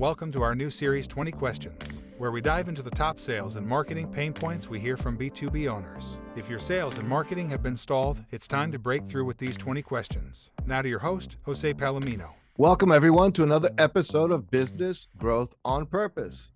Welcome to our new series, 20 Questions, where we dive into the top sales and marketing pain points we hear from B2B owners. If your sales and marketing have been stalled, it's time to break through with these 20 questions. Now to your host, Jose Palomino. Welcome, everyone, to another episode of Business Growth on Purpose.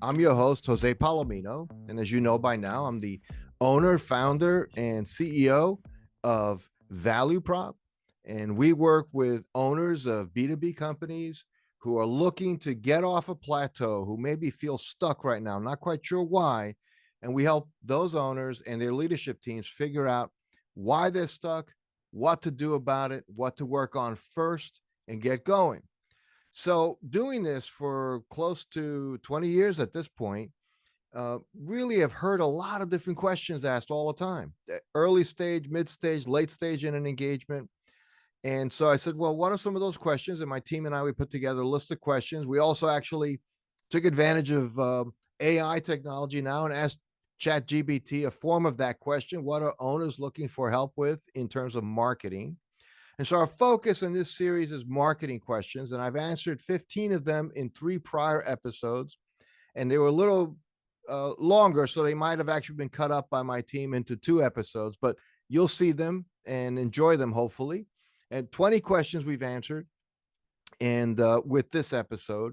I'm your host, Jose Palomino, and as you know by now, I'm the owner, founder, and CEO of Value Prop, and we work with owners of B2B companies who are looking to get off a plateau, who maybe feel stuck right now, not quite sure why, and we help those owners and their leadership teams figure out why they're stuck, what to do about it, what to work on first, and get going. So doing this for close to 20 years at this point, really have heard a lot of different questions asked all the time, early stage, mid stage, late stage in an engagement. And so I said, well, what are some of those questions? And my team and I, we put together a list of questions. We also actually took advantage of AI technology now and asked ChatGPT a form of that question. What are owners looking for help with in terms of marketing? And so our focus in this series is marketing questions, and I've answered 15 of them in 3 prior episodes, and they were a little longer, so they might have actually been cut up by my team into 2 episodes, but you'll see them and enjoy them, hopefully. And 20 questions we've answered, and with this episode.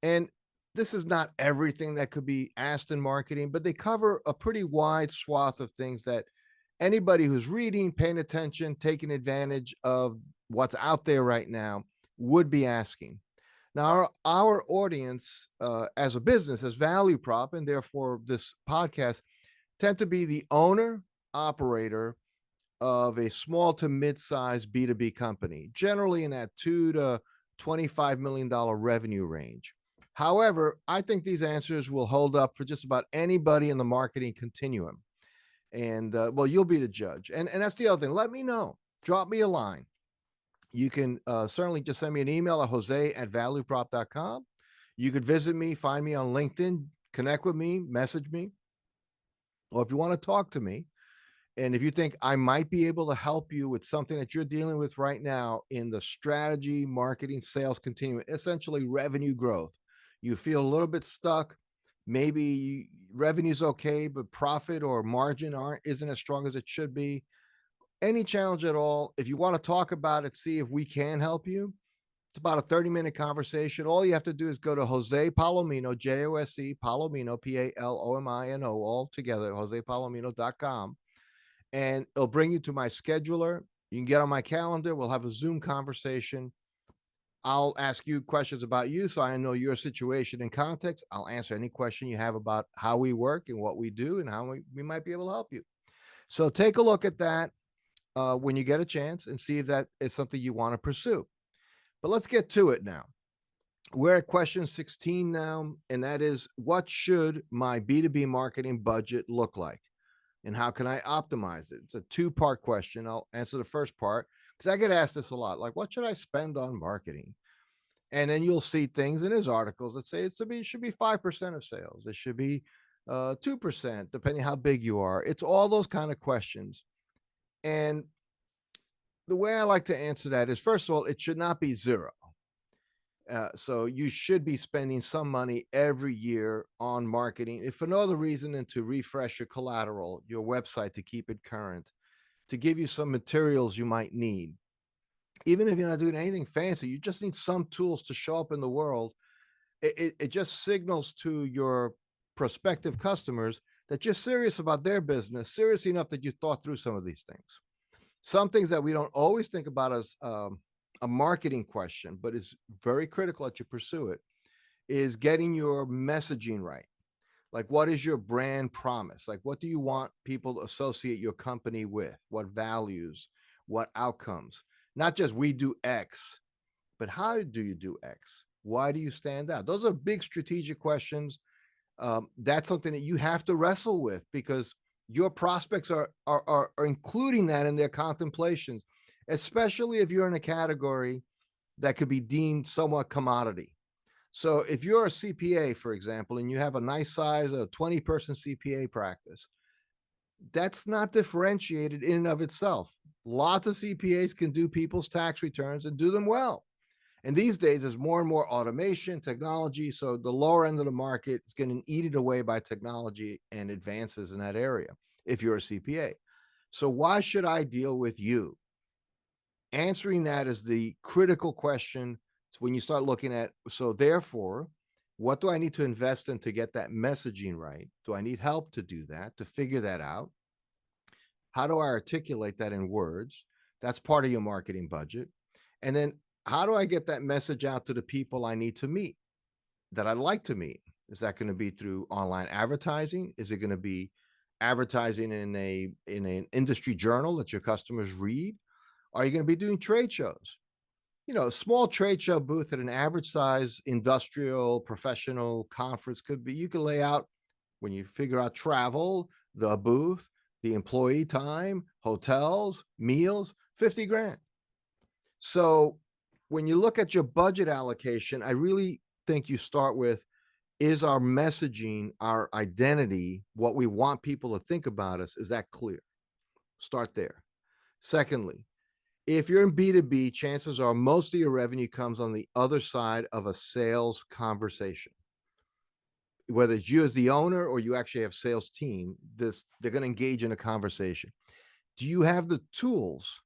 And this is not everything that could be asked in marketing, but they cover a pretty wide swath of things that anybody who's reading, paying attention, taking advantage of what's out there right now would be asking. Now, our audience as a business, as Value Prop, and therefore this podcast, tend to be the owner, operator of a small to mid-sized B2B company, generally in that $2 to $25 million revenue range. However, I think these answers will hold up for just about anybody in the marketing continuum. And well, you'll be the judge. And that's the other thing. Let me know. Drop me a line. You can certainly just send me an email at jose@valueprop.com. You could visit me, find me on LinkedIn, connect with me, message me. Or if you want to talk to me, and if you think I might be able to help you with something that you're dealing with right now in the strategy, marketing, sales continuum, essentially revenue growth, you feel a little bit stuck, maybe revenue's okay, but profit or margin isn't as strong as it should be, any challenge at all, if you want to talk about it, see if we can help you. It's about a 30-minute conversation. All you have to do is go to Jose Palomino, Jose Palomino, Palomino, all together, josepalomino.com. And it'll bring you to my scheduler. You can get on my calendar. We'll have a Zoom conversation. I'll ask you questions about you so I know your situation and context. I'll answer any question you have about how we work and what we do and how we might be able to help you. So take a look at that when you get a chance and see if that is something you want to pursue. But let's get to it now. We're at question 16 now, and that is, what should my B2B marketing budget look like? And how can I optimize it? It's a 2-part question. I'll answer the first part because I get asked this a lot. Like, what should I spend on marketing? And then you'll see things in his articles that say it should be 5% of sales. It should be 2%, depending how big you are. It's all those kind of questions. And the way I like to answer that is, first of all, it should not be 0. So you should be spending some money every year on marketing, if for no other reason than to refresh your collateral, your website, to keep it current, to give you some materials you might need. Even if you're not doing anything fancy, you just need some tools to show up in the world. It just signals to your prospective customers that you're serious about their business, serious enough that you thought through some of these things. Some things that we don't always think about as a marketing question, but it's very critical that you pursue it, is getting your messaging right. Like, what is your brand promise? Like, what do you want people to associate your company with? What values, what outcomes? Not just we do X, but how do you do X? Why do you stand out? Those are big strategic questions. That's something that you have to wrestle with because your prospects are including that in their contemplations, especially if you're in a category that could be deemed somewhat commodity. So if you're a CPA, for example, and you have a nice size, a 20-person CPA practice, that's not differentiated in and of itself. Lots of CPAs can do people's tax returns and do them well. And these days, there's more and more automation, technology. So the lower end of the market is getting eaten away by technology and advances in that area if you're a CPA. So why should I deal with you? Answering that is the critical question when you start looking at, so therefore, what do I need to invest in to get that messaging right? Do I need help to do that, to figure that out? How do I articulate that in words? That's part of your marketing budget. And then how do I get that message out to the people I need to meet, that I'd like to meet? Is that going to be through online advertising? Is it going to be advertising in an industry journal that your customers read? Are you going to be doing trade shows? You know, a small trade show booth at an average size industrial professional conference could be, you can lay out, when you figure out travel, the booth, the employee time, hotels, meals, 50 grand. So when you look at your budget allocation, I really think you start with, is our messaging, our identity, what we want people to think about us, is that clear? Start there. Secondly, if you're in B2B, chances are most of your revenue comes on the other side of a sales conversation. Whether it's you as the owner or you actually have sales team, they're going to engage in a conversation. Do you have the tools,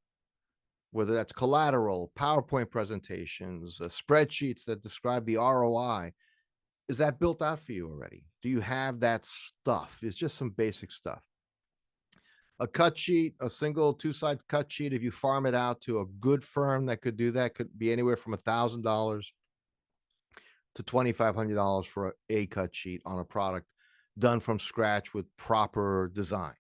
whether that's collateral, PowerPoint presentations, spreadsheets that describe the ROI? Is that built out for you already? Do you have that stuff? It's just some basic stuff. A cut sheet, a single two-side cut sheet, if you farm it out to a good firm that could do that, could be anywhere from $1,000 to $2,500 for a cut sheet on a product done from scratch with proper design.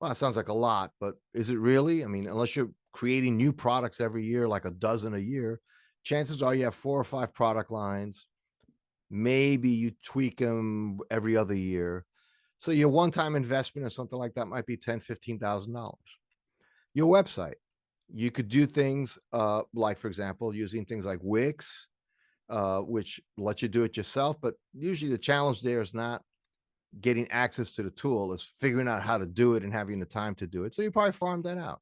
Well, that sounds like a lot, but is it really? I mean, unless you're creating new products every year, like a dozen a year, chances are you have 4 or 5 product lines. Maybe you tweak them every other year. So your one-time investment or something like that might be $10,000, $15,000. Your website, you could do things like, for example, using things like Wix, which lets you do it yourself. But usually the challenge there is not getting access to the tool, is figuring out how to do it and having the time to do it. So you probably farm that out.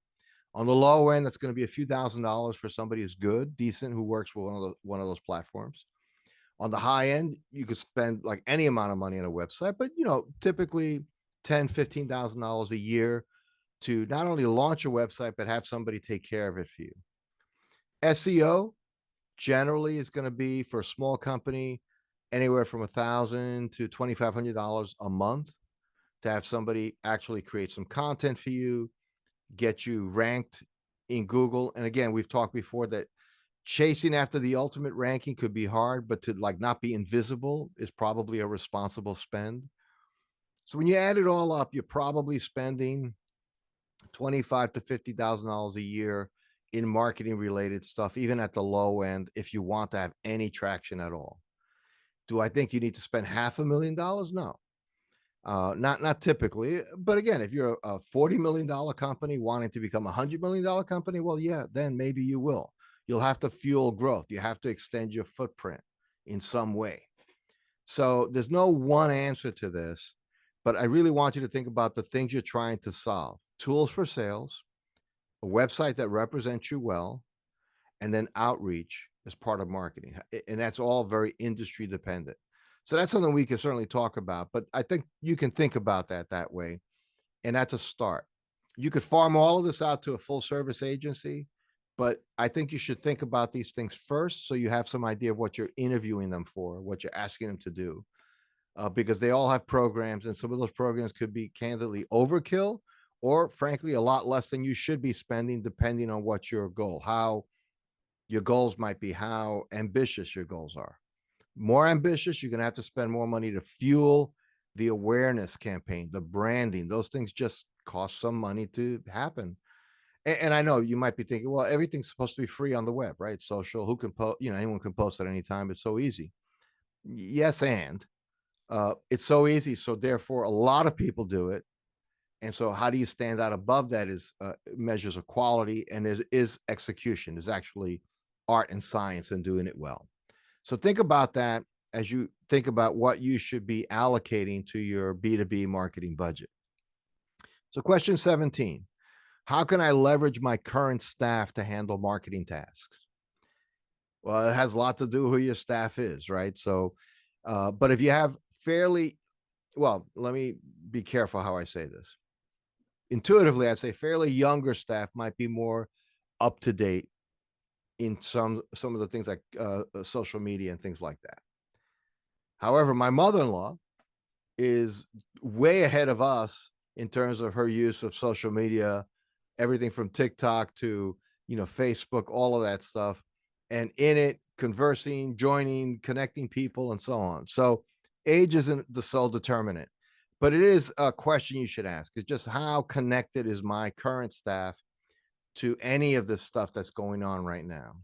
On the low end, that's going to be a few $1,000s for somebody who's good, decent, who works with one of those platforms. On the high end, you could spend like any amount of money on a website, but typically $10,000, $15,000 a year to not only launch a website, but have somebody take care of it for you. SEO generally is going to be, for a small company, anywhere from $1,000 to $2,500 a month to have somebody actually create some content for you, get you ranked in Google. And again, we've talked before that chasing after the ultimate ranking could be hard, but to not be invisible is probably a responsible spend. So when you add it all up, you're probably spending $25,000 to $50,000 a year in marketing related stuff, even at the low end, if you want to have any traction at all. Do I think you need to spend $500,000? No, not typically. But again, if you're a $40 million company wanting to become a $100 million company, well, yeah, then maybe you will. You'll have to fuel growth. You have to extend your footprint in some way. So there's no one answer to this, but I really want you to think about the things you're trying to solve. Tools for sales, a website that represents you well, and then outreach as part of marketing. And that's all very industry dependent. So that's something we can certainly talk about, but I think you can think about that way. And that's a start. You could farm all of this out to a full service agency, but I think you should think about these things first, so you have some idea of what you're interviewing them for, what you're asking them to do, because they all have programs, and some of those programs could be candidly overkill, or frankly, a lot less than you should be spending, depending on what your goal, how your goals might be, how ambitious your goals are. More ambitious, you're going to have to spend more money to fuel the awareness campaign, the branding. Those things just cost some money to happen. And I know you might be thinking, well, everything's supposed to be free on the web, right? Social, who can post, anyone can post at any time. It's so easy. Yes. And it's so easy. So therefore, a lot of people do it. And so how do you stand out above that is measures of quality, and is execution. There's actually art and science in doing it well. So think about that as you think about what you should be allocating to your B2B marketing budget. So question 17. How can I leverage my current staff to handle marketing tasks? Well, it has a lot to do who your staff is, right? So, but if you have fairly, well, let me be careful how I say this. Intuitively, I'd say fairly younger staff might be more up to date in some of the things like social media and things like that. However, my mother-in-law is way ahead of us in terms of her use of social media, everything from TikTok to, Facebook, all of that stuff. And in it, conversing, joining, connecting people, and so on. So age isn't the sole determinant, but it is a question you should ask. It's just how connected is my current staff to any of the stuff that's going on right now?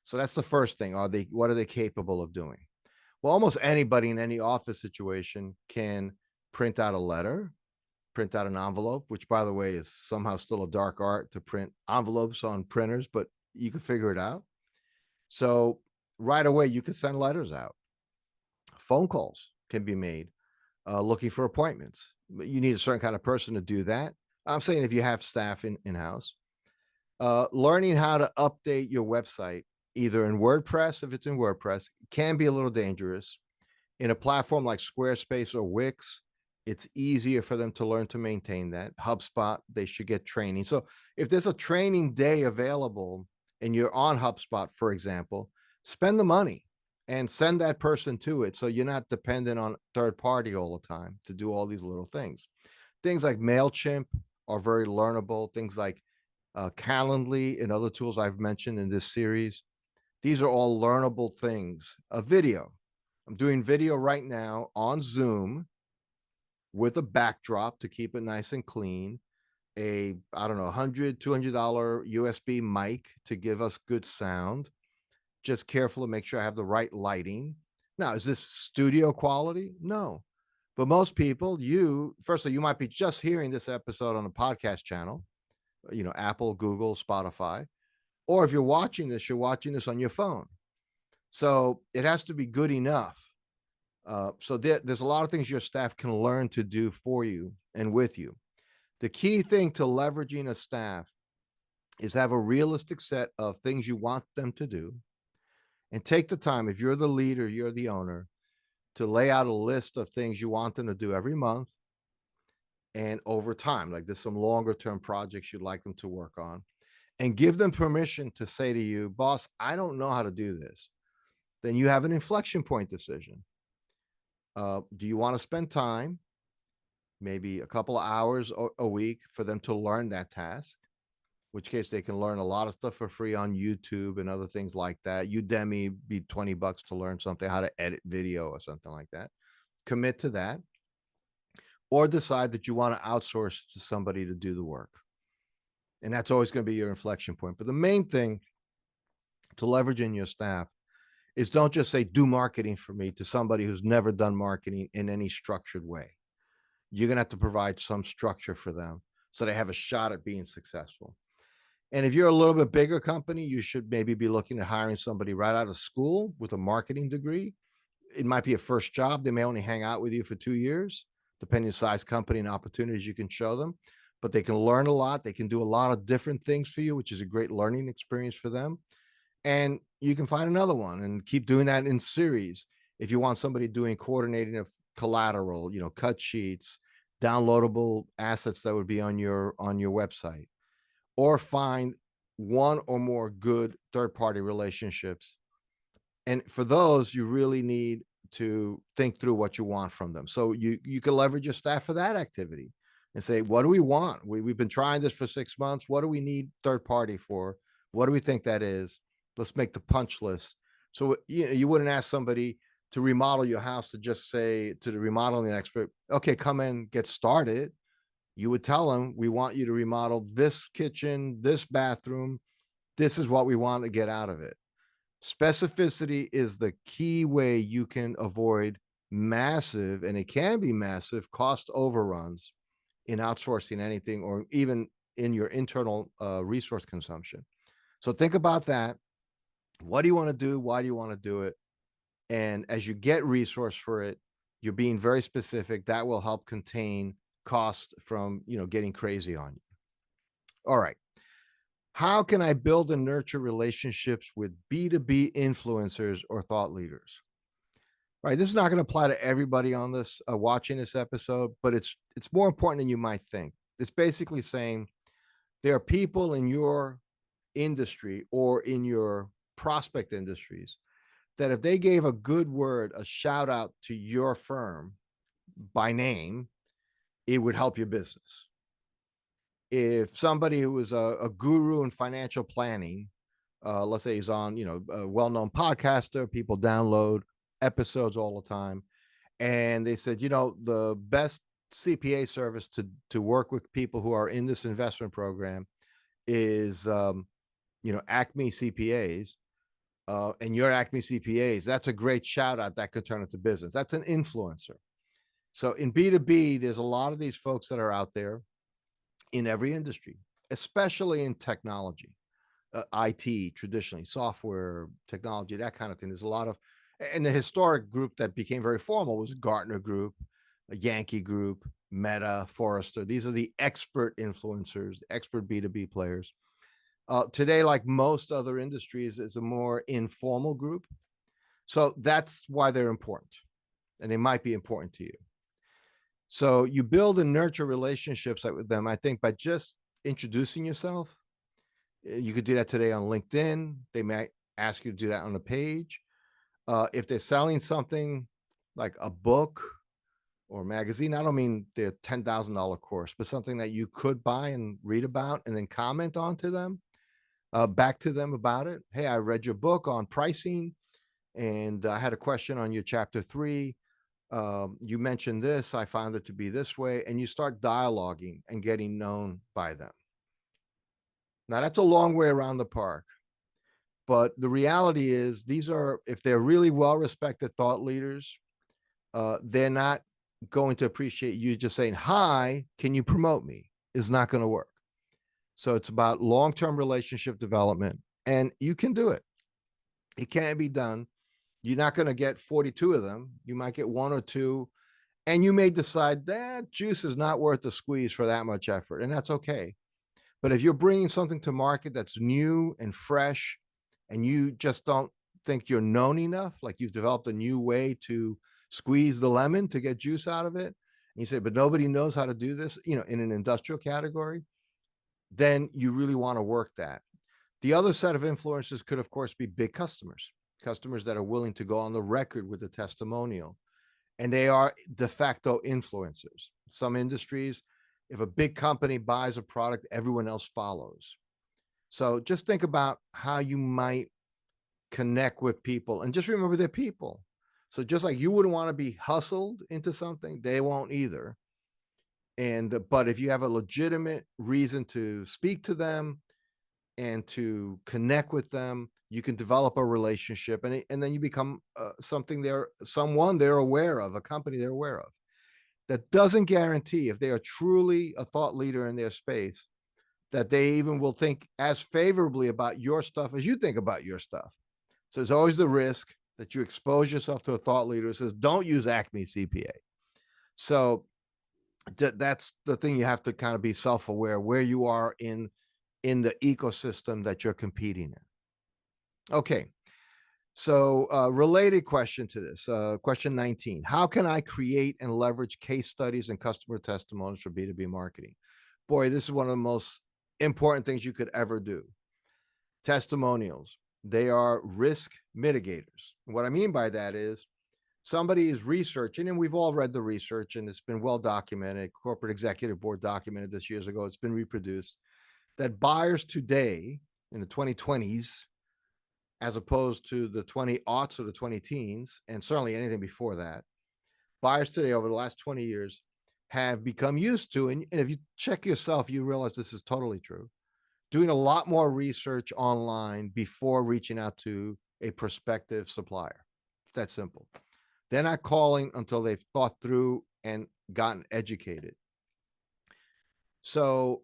So that's the first thing. What are they capable of doing? Well, almost anybody in any office situation can print out a letter, print out an envelope, which, by the way, is somehow still a dark art to print envelopes on printers, but you can figure it out. So right away, you can send letters out. Phone calls can be made, looking for appointments. But you need a certain kind of person to do that. I'm saying if you have staff in-house, learning how to update your website, either in WordPress, if it's in WordPress, can be a little dangerous. In a platform like Squarespace or Wix, it's easier for them to learn to maintain that. HubSpot, they should get training. So if there's a training day available and you're on HubSpot, for example, spend the money and send that person to it, so you're not dependent on third party all the time to do all these little things. Things like MailChimp are very learnable. Things like Calendly and other tools I've mentioned in this series, these are all learnable things. A video. I'm doing video right now on Zoom with a backdrop to keep it nice and clean. I don't know, $100, $200 USB mic to give us good sound. Just careful to make sure I have the right lighting. Now, is this studio quality? No. But most people, firstly, you might be just hearing this episode on a podcast channel, Apple, Google, Spotify. Or if you're watching this on your phone. So it has to be good enough. So there's a lot of things your staff can learn to do for you and with you. The key thing to leveraging a staff is have a realistic set of things you want them to do, and take the time, if you're the leader, you're the owner, to lay out a list of things you want them to do every month and over time. Like there's some longer term projects you'd like them to work on, and give them permission to say to you, boss, I don't know how to do this. Then you have an inflection point decision. Do you want to spend time, maybe a couple of hours a week, for them to learn that task? In which case they can learn a lot of stuff for free on YouTube and other things like that. Udemy be $20 to learn something, how to edit video or something like that. Commit to that. Or decide that you want to outsource to somebody to do the work. And that's always going to be your inflection point. But the main thing to leverage in your staff is don't just say, do marketing for me, to somebody who's never done marketing in any structured way. You're going to have to provide some structure for them so they have a shot at being successful. And if you're a little bit bigger company, you should maybe be looking at hiring somebody right out of school with a marketing degree. It might be a first job. They may only hang out with you for 2 years, depending on size company and opportunities you can show them. But they can learn a lot. They can do a lot of different things for you, which is a great learning experience for them. And you can find another one and keep doing that in series. If you want somebody doing coordinating of collateral, cut sheets, downloadable assets that would be on your website, or find one or more good third-party relationships. And for those, you really need to think through what you want from them. So you can leverage your staff for that activity and say, what do we want? We've been trying this for 6 months. What do we need third party for? What do we think that is? Let's make the punch list. So you wouldn't ask somebody to remodel your house to just say to the remodeling expert, okay, come in, get started. You would tell them, we want you to remodel this kitchen, this bathroom. This is what we want to get out of it. Specificity is the key way you can avoid massive, and it can be massive, cost overruns in outsourcing anything, or even in your internal resource consumption. So think about that. What do you want to do? Why do you want to do it? And as you get resource for it, you're being very specific. That will help contain cost from, getting crazy on you. All right. How can I build and nurture relationships with B2B influencers or thought leaders? Right. This is not going to apply to everybody on this watching this episode, but it's more important than you might think. It's basically saying there are people in your industry or in your prospect industries that if they gave a good word, a shout out to your firm by name, it would help your business. If somebody who was a guru in financial planning, let's say he's on, a well-known podcaster, people download episodes all the time, and they said, the best CPA service to work with people who are in this investment program is, Acme CPAs, and your Acme CPAs. That's a great shout out that could turn into business. That's an influencer. So in B2B, there's a lot of these folks that are out there in every industry, especially in technology, IT, traditionally, software, technology, that kind of thing. There's a lot of, and the historic group that became very formal was Gartner Group, a Yankee Group, Meta, Forrester. These are the expert influencers, expert B2B players. Today, like most other industries, is a more informal group. So that's why they're important, and they might be important to you. So you build and nurture relationships with them, I think, by just introducing yourself. You could do that today on LinkedIn. They might ask you to do that on the page. If they're selling something like a book or magazine, I don't mean their $10,000 course, but something that you could buy and read about and then comment on to them, back to them about it. Hey, I read your book on pricing and I had a question on your chapter 3. You mentioned this, I found it to be this way, and you start dialoguing and getting known by them. Now, that's a long way around the park, but the reality is these are, if they're really well-respected thought leaders, they're not going to appreciate you just saying, hi, can you promote me? Is not going to work. So it's about long-term relationship development, and you can do it. It can be done. You're not going to get 42 of them. You might get 1 or 2, and you may decide that juice is not worth the squeeze for that much effort, and that's okay. But if you're bringing something to market that's new and fresh, and you just don't think you're known enough, like you've developed a new way to squeeze the lemon to get juice out of it, and you say, but nobody knows how to do this, in an industrial category, then you really want to work that. The other set of influencers could, of course, be big customers that are willing to go on the record with a testimonial, and they are de facto influencers. Some industries, if a big company buys a product, everyone else follows. So just think about how you might connect with people, and just remember they're people. So just like you wouldn't want to be hustled into something, they won't either. But if you have a legitimate reason to speak to them and to connect with them, you can develop a relationship, and then you become someone they're aware of, a company they're aware of. That doesn't guarantee, if they are truly a thought leader in their space, that they even will think as favorably about your stuff as you think about your stuff. So there's always the risk that you expose yourself to a thought leader who says, don't use Acme CPA. So that's the thing. You have to kind of be self-aware where you are in the ecosystem that you're competing in. Okay. So related question to this, question 19, how can I create and leverage case studies and customer testimonials for B2B marketing? Boy, this is one of the most important things you could ever do. Testimonials, they are risk mitigators. What I mean by that is somebody is researching, and we've all read the research and it's been well documented. Corporate Executive Board documented this years ago. It's been reproduced that buyers today in the 2020s, as opposed to the 20-aughts or the 20-teens, and certainly anything before that, buyers today over the last 20 years have become used to, and if you check yourself, you realize this is totally true, doing a lot more research online before reaching out to a prospective supplier. It's that simple. They're not calling until they've thought through and gotten educated. So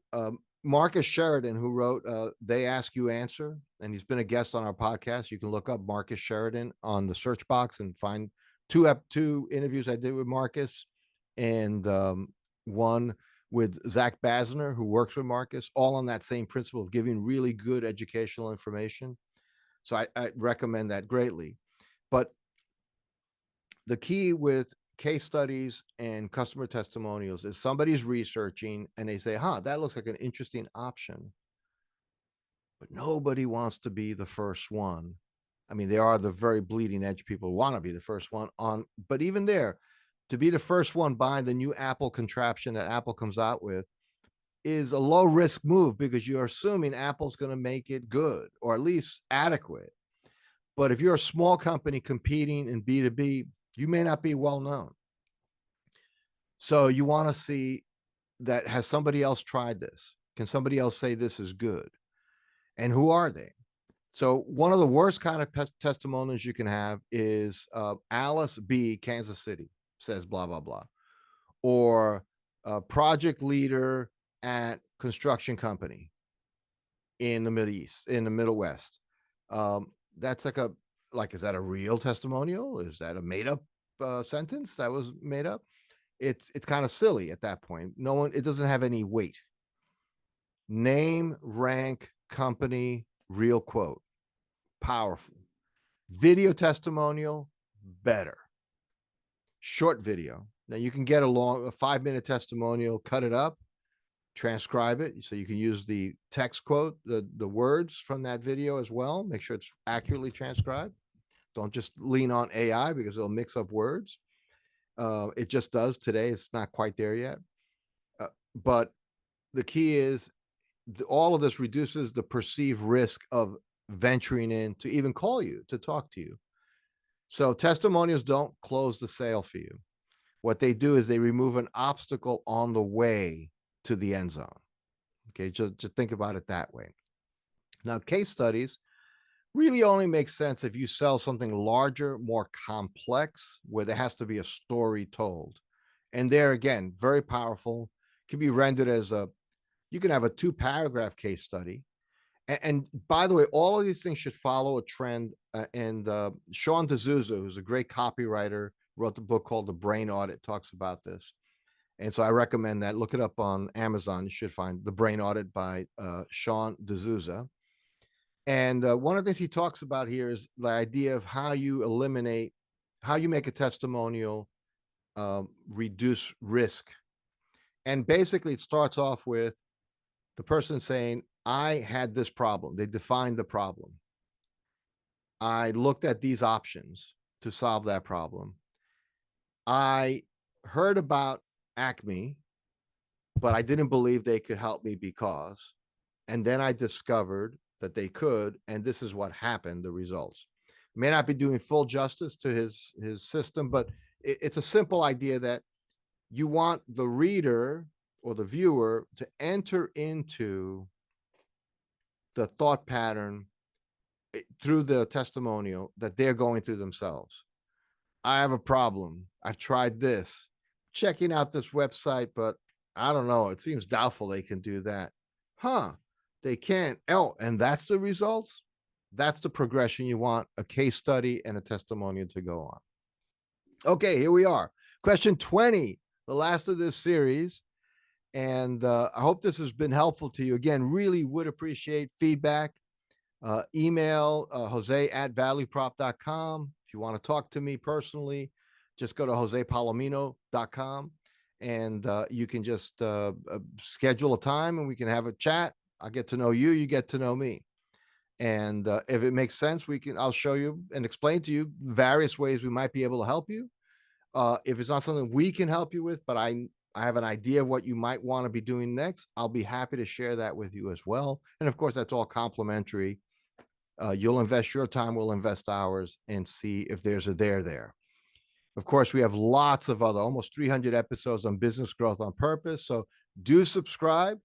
Marcus Sheridan, who wrote They Ask You Answer, and he's been a guest on our podcast. You can look up Marcus Sheridan on the search box and find two interviews I did with Marcus, and one with Zach Basner, who works with Marcus, all on that same principle of giving really good educational information. So I recommend that greatly. But the key with case studies and customer testimonials is somebody's researching and they say, that looks like an interesting option. But nobody wants to be the first one. I mean, there are the very bleeding edge people who want to be the first one on, but even there, to be the first one buying the new Apple contraption that Apple comes out with is a low risk move because you're assuming Apple's going to make it good or at least adequate. But if you're a small company competing in B2B, you may not be well known. So you want to see that, has somebody else tried this? Can somebody else say this is good? And who are they? So one of the worst kind of testimonials you can have is Alice B, Kansas City, says blah, blah, blah. Or a project leader at construction company in the Middle East, in the Middle West. That's is that a real testimonial? Is that a made up sentence that was made up? It's kind of silly at that point. It doesn't have any weight. Name, rank, company, real quote, powerful. Video testimonial, better. Short video. Now you can get a 5-minute testimonial, cut it up, transcribe it, so you can use the text quote, the words from that video as well. Make sure it's accurately transcribed. Don't just lean on AI because it'll mix up words. It just does today. It's not quite there yet. But the key is all of this reduces the perceived risk of venturing in to even call you to talk to you. So testimonials don't close the sale for you. What they do is they remove an obstacle on the way to the end zone. Okay, just think about it that way. Now, case studies really only make sense if you sell something larger, more complex, where there has to be a story told. And there again, very powerful, can be rendered as you can have a 2-paragraph case study. And by the way, all of these things should follow a trend. And Sean D'Souza, who's a great copywriter, wrote the book called The Brain Audit, talks about this. And so I recommend that. Look it up on Amazon. You should find The Brain Audit by Sean D'Souza. And one of the things he talks about here is the idea of how you make a testimonial reduce risk. And basically it starts off with the person saying, I had this problem. They defined the problem. I looked at these options to solve that problem. I heard about Acme, but I didn't believe they could help me because, and then I discovered that they could, and this is what happened, the results. May not be doing full justice to his system, but it's a simple idea that you want the reader or the viewer to enter into the thought pattern through the testimonial that they're going through themselves. I have a problem. I've tried this, checking out this website, but I don't know. It seems doubtful they can do that. They can't. Oh, and that's the results. That's the progression you want a case study and a testimonial to go on. Okay, here we are. Question 20, the last of this series. And I hope this has been helpful to you. Again, really would appreciate feedback. Email Jose@valueprop.com. If you want to talk to me personally, just go to josepalomino.com and you can just schedule a time and we can have a chat. I'll get to know you, you get to know me. And if it makes sense, I'll show you and explain to you various ways we might be able to help you. If it's not something we can help you with, but I have an idea of what you might want to be doing next, I'll be happy to share that with you as well. And of course, that's all complimentary. You'll invest your time, we'll invest ours, and see if there's a there. Of course, we have lots of almost 300 episodes on business growth on purpose. So do subscribe.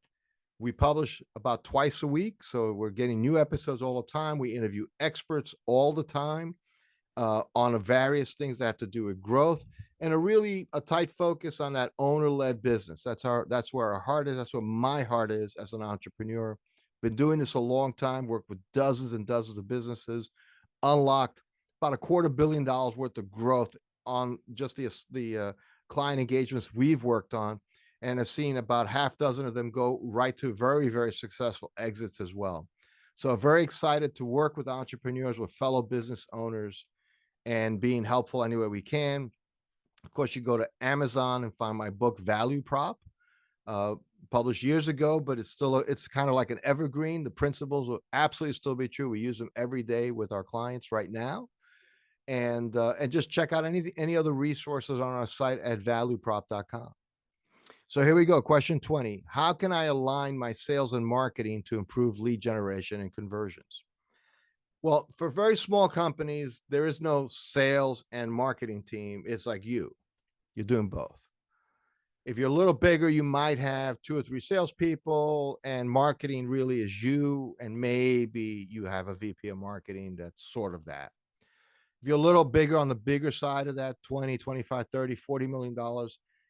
We publish about twice a week. So we're getting new episodes all the time. We interview experts all the time on various things that have to do with growth and a tight focus on that owner-led business. That's where our heart is. That's where my heart is as an entrepreneur. Been doing this a long time, worked with dozens and dozens of businesses, unlocked about $250 million worth of growth on just the client engagements we've worked on. and I've seen about half dozen of them go right to very, very successful exits as well. So very excited to work with entrepreneurs, with fellow business owners, and being helpful any way we can. Of course, you go to Amazon and find my book Value Prop, uh, published years ago, but it's kind of like an evergreen. The principles will absolutely still be true. We use them every day with our clients right now. And just check out any other resources on our site at valueprop.com. So here we go. Question 20. How can I align my sales and marketing to improve lead generation and conversions? Well, for very small companies, there is no sales and marketing team. It's like you're doing both. If you're a little bigger, you might have 2 or 3 salespeople, and marketing really is you. And maybe you have a VP of marketing that's sort of that. If you're a little bigger, on the bigger side of that, 20, 25, 30, $40 million,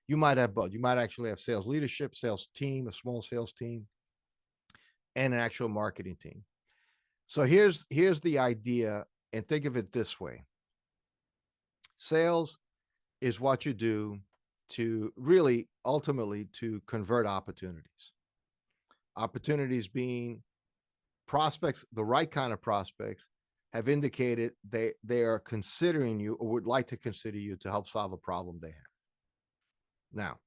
you might have both. You might actually have sales leadership, sales team, a small sales team, and an actual marketing team. So here's the idea, and think of it this way. Sales is what you do to really ultimately to convert opportunities. Opportunities being prospects, the right kind of prospects, have indicated they are considering you or would like to consider you to help solve a problem they have. Now,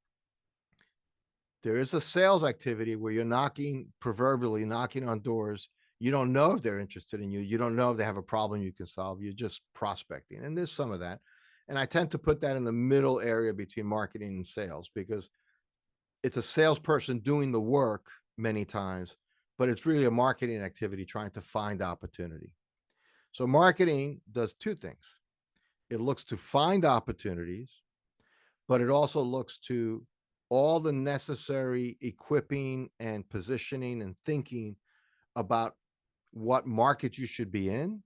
there is a sales activity where you're proverbially knocking on doors. You don't know if they're interested in you. You don't know if they have a problem you can solve. You're just prospecting. And there's some of that. And I tend to put that in the middle area between marketing and sales, because it's a salesperson doing the work many times, but it's really a marketing activity trying to find opportunity. So marketing does 2 things. It looks to find opportunities, but it also looks to all the necessary equipping and positioning and thinking about what market you should be in.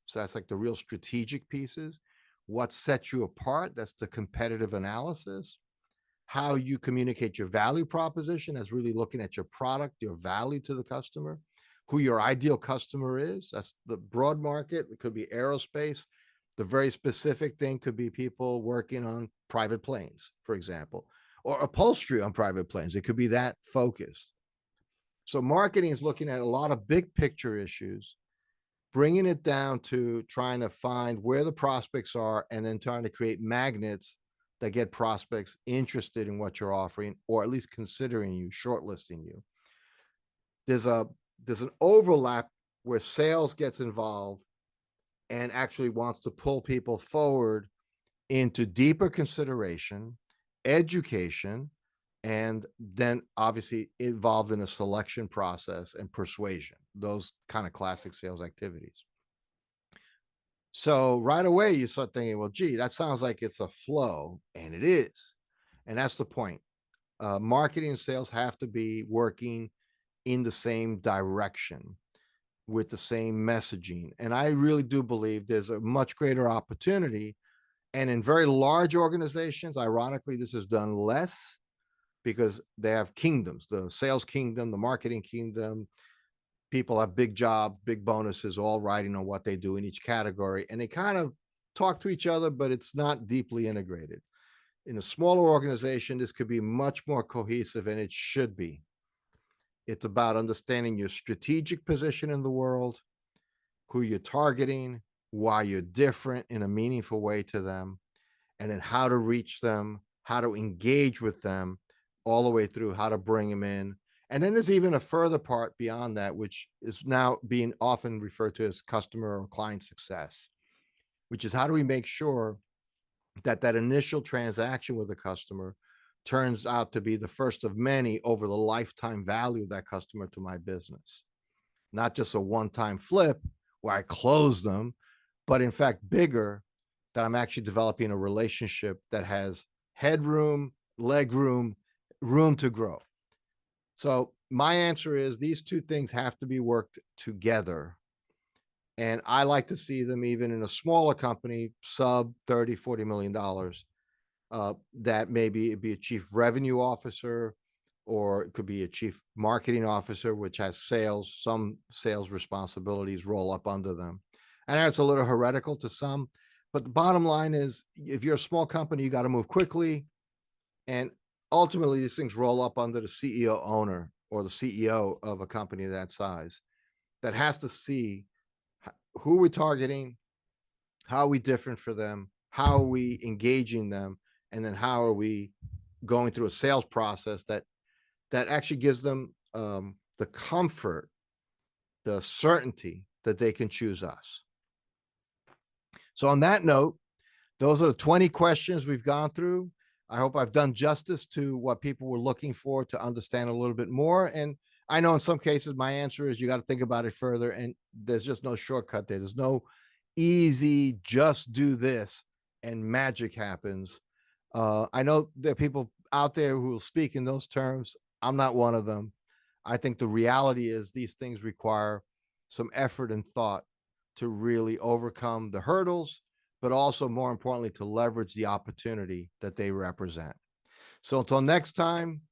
So that's like the real strategic pieces. What sets you apart? That's the competitive analysis. How you communicate your value proposition, as really looking at your product, your value to the customer, who your ideal customer is. That's the broad market. It could be aerospace. The very specific thing could be people working on private planes, for example, or upholstery on private planes. It could be that focused. So marketing is looking at a lot of big picture issues, bringing it down to trying to find where the prospects are, and then trying to create magnets that get prospects interested in what you're offering, or at least considering you, shortlisting you. There's an overlap where sales gets involved and actually wants to pull people forward into deeper consideration, education, and then obviously involved in a selection process and persuasion, those kind of classic sales activities. So right away you start thinking, well, gee, that sounds like it's a flow, and it is. And that's the point. Marketing and sales have to be working in the same direction with the same messaging. And I really do believe there's a much greater opportunity. And in very large organizations, ironically, this is done less because they have kingdoms, the sales kingdom, the marketing kingdom. People have big jobs, big bonuses, all riding on what they do in each category. And they kind of talk to each other, but it's not deeply integrated. In a smaller organization, this could be much more cohesive, and it should be. It's about understanding your strategic position in the world, who you're targeting, why you're different in a meaningful way to them, and then how to reach them, how to engage with them, all the way through how to bring them in. And then there's even a further part beyond that, which is now being often referred to as customer or client success, which is how do we make sure that that initial transaction with the customer turns out to be the first of many over the lifetime value of that customer to my business. Not just a one-time flip where I close them, but in fact, bigger, that I'm actually developing a relationship that has headroom, leg room, room to grow. So my answer is these 2 things have to be worked together. And I like to see them even in a smaller company, sub 30, $40 million, that maybe it'd be a chief revenue officer, or it could be a chief marketing officer, which has some sales responsibilities roll up under them. And that's a little heretical to some, but the bottom line is, if you're a small company, you got to move quickly. And ultimately these things roll up under the CEO owner or the CEO of a company that size that has to see who we're targeting, how are we different for them, how are we engaging them, and then how are we going through a sales process that actually gives them the comfort, the certainty that they can choose us. So on that note, those are the 20 questions we've gone through. I hope I've done justice to what people were looking for to understand a little bit more. And I know in some cases my answer is you got to think about it further, and there's just no shortcut there. There's no easy, just do this and magic happens. I know there are people out there who will speak in those terms. I'm not one of them. I think the reality is these things require some effort and thought to really overcome the hurdles, but also more importantly, to leverage the opportunity that they represent. So until next time,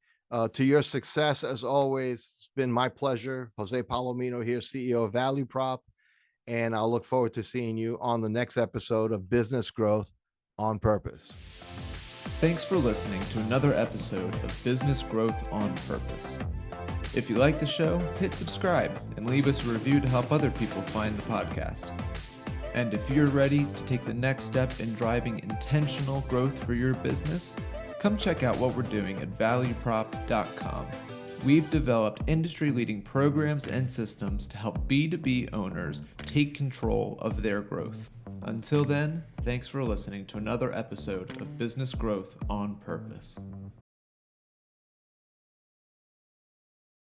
to your success, as always, it's been my pleasure. Jose Palomino here, CEO of Value Prop, and I'll look forward to seeing you on the next episode of Business Growth on Purpose. Thanks for listening to another episode of Business Growth on Purpose. If you like the show, hit subscribe and leave us a review to help other people find the podcast. And if you're ready to take the next step in driving intentional growth for your business, come check out what we're doing at valueprop.com. We've developed industry-leading programs and systems to help B2B owners take control of their growth. Until then, thanks for listening to another episode of Business Growth on Purpose.